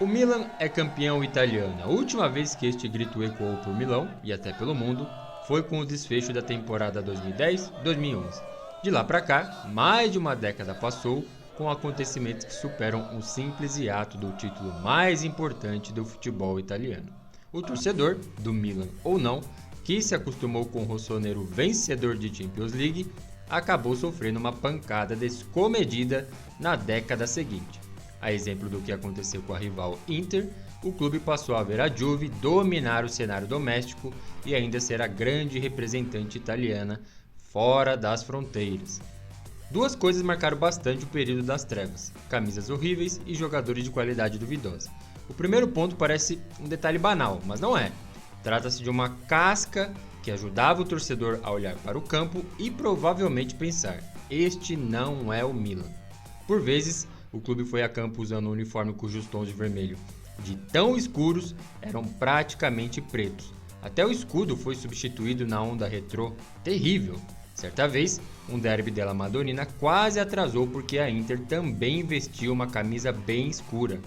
O Milan é campeão italiano. A última vez que este grito ecoou por Milão, e até pelo mundo, foi com o desfecho da temporada 2010-2011. De lá para cá, mais de uma década passou com acontecimentos que superam o simples hiato do título mais importante do futebol italiano. O torcedor, do Milan ou não, que se acostumou com o rossonero vencedor de Champions League, acabou sofrendo uma pancada descomedida na década seguinte. A exemplo do que aconteceu com a rival Inter, o clube passou a ver a Juve dominar o cenário doméstico e ainda ser a grande representante italiana fora das fronteiras. Duas coisas marcaram bastante o período das trevas: camisas horríveis e jogadores de qualidade duvidosa. O primeiro ponto parece um detalhe banal, mas não é. Trata-se de uma casca que ajudava o torcedor a olhar para o campo e provavelmente pensar: este não é o Milan. Por vezes, o clube foi a campo usando um uniforme cujos tons de vermelho, de tão escuros, eram praticamente pretos. Até o escudo foi substituído na onda retrô. Terrível! Certa vez, um derby della Madonnina quase atrasou porque a Inter também vestiu uma camisa bem escura,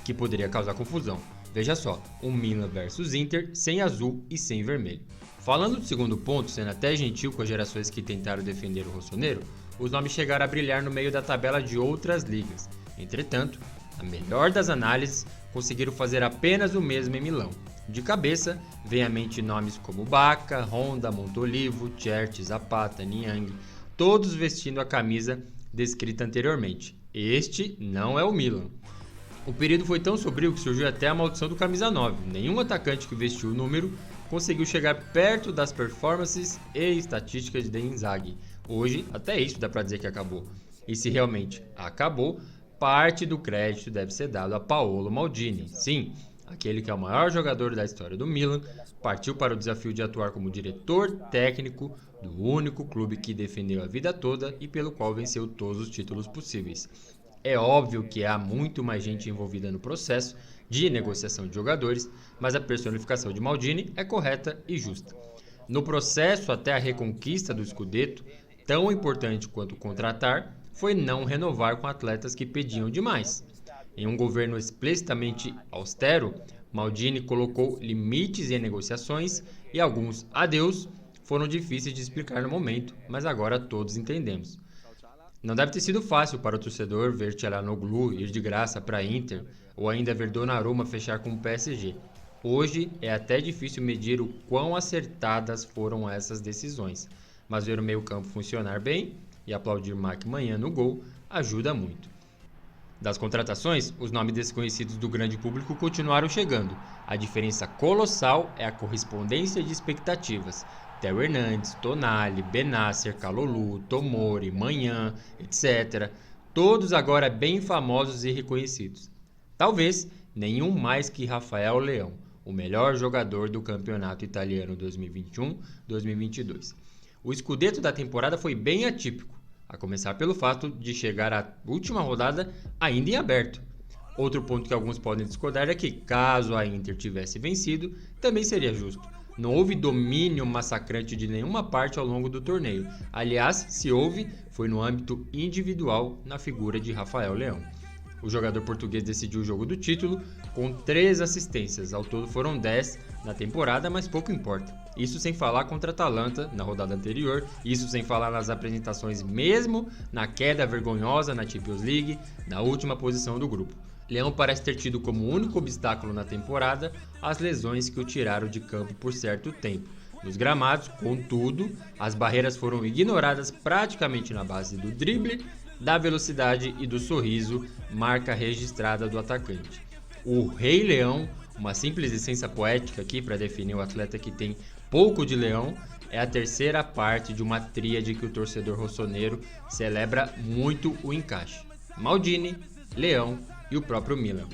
que poderia causar confusão. Veja só, um Milan versus Inter sem azul e sem vermelho. Falando do segundo ponto, sendo até gentil com as gerações que tentaram defender o rossonero, os nomes chegaram a brilhar no meio da tabela de outras ligas. Entretanto, a melhor das análises, conseguiram fazer apenas o mesmo em Milão. De cabeça, vem à mente nomes como Bacca, Honda, Montolivo, Cerci, Zapata, Niang, todos vestindo a camisa descrita anteriormente. Este não é o Milan. O período foi tão sombrio que surgiu até a maldição do camisa 9. Nenhum atacante que vestiu o número conseguiu chegar perto das performances e estatísticas de Inzaghi. Hoje, até isso dá pra dizer que acabou. E se realmente acabou, parte do crédito deve ser dado a Paolo Maldini. Sim, aquele que é o maior jogador da história do Milan, partiu para o desafio de atuar como diretor técnico do único clube que defendeu a vida toda e pelo qual venceu todos os títulos possíveis. É óbvio que há muito mais gente envolvida no processo de negociação de jogadores, mas a personificação de Maldini é correta e justa. No processo até a reconquista do Scudetto, tão importante quanto contratar foi não renovar com atletas que pediam demais. Em um governo explicitamente austero, Maldini colocou limites em negociações e alguns adeus foram difíceis de explicar no momento, mas agora todos entendemos. Não deve ter sido fácil para o torcedor ver Çalhanoğlu ir de graça para a Inter ou ainda ver Donnarumma fechar com o PSG. Hoje é até difícil medir o quão acertadas foram essas decisões, mas ver o meio-campo funcionar bem e aplaudir Marc Maignan no gol ajuda muito. Das contratações, os nomes desconhecidos do grande público continuaram chegando. A diferença colossal é a correspondência de expectativas. Theo Hernandes, Tonali, Bennacer, Kalulu, Tomori, Maignan, etc. Todos agora bem famosos e reconhecidos. Talvez nenhum mais que Rafael Leão, o melhor jogador do campeonato italiano 2021-2022. O Scudetto da temporada foi bem atípico, a começar pelo fato de chegar à última rodada ainda em aberto. Outro ponto que alguns podem discordar é que, caso a Inter tivesse vencido, também seria justo. Não houve domínio massacrante de nenhuma parte ao longo do torneio. Aliás, se houve, foi no âmbito individual na figura de Rafael Leão. O jogador português decidiu o jogo do título com 3 assistências, ao todo foram 10 na temporada, mas pouco importa. Isso sem falar contra a Atalanta na rodada anterior, isso sem falar nas apresentações mesmo na queda vergonhosa na Champions League, na última posição do grupo. Leão parece ter tido como único obstáculo na temporada as lesões que o tiraram de campo por certo tempo. Nos gramados, contudo, as barreiras foram ignoradas praticamente na base do drible, da velocidade e do sorriso, marca registrada do atacante. O Rei Leão, uma simples licença poética aqui para definir o atleta que tem pouco de leão, é a terceira parte de uma tríade que o torcedor rossonero celebra muito o encaixe: Maldini, Leão e o próprio Milan.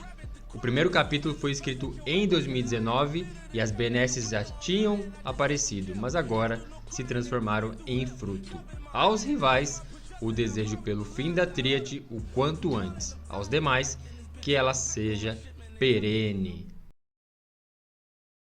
O primeiro capítulo foi escrito em 2019 e as benesses já tinham aparecido, mas agora se transformaram em fruto. Aos rivais, o desejo pelo fim da tríade o quanto antes. Aos demais, que ela seja perene.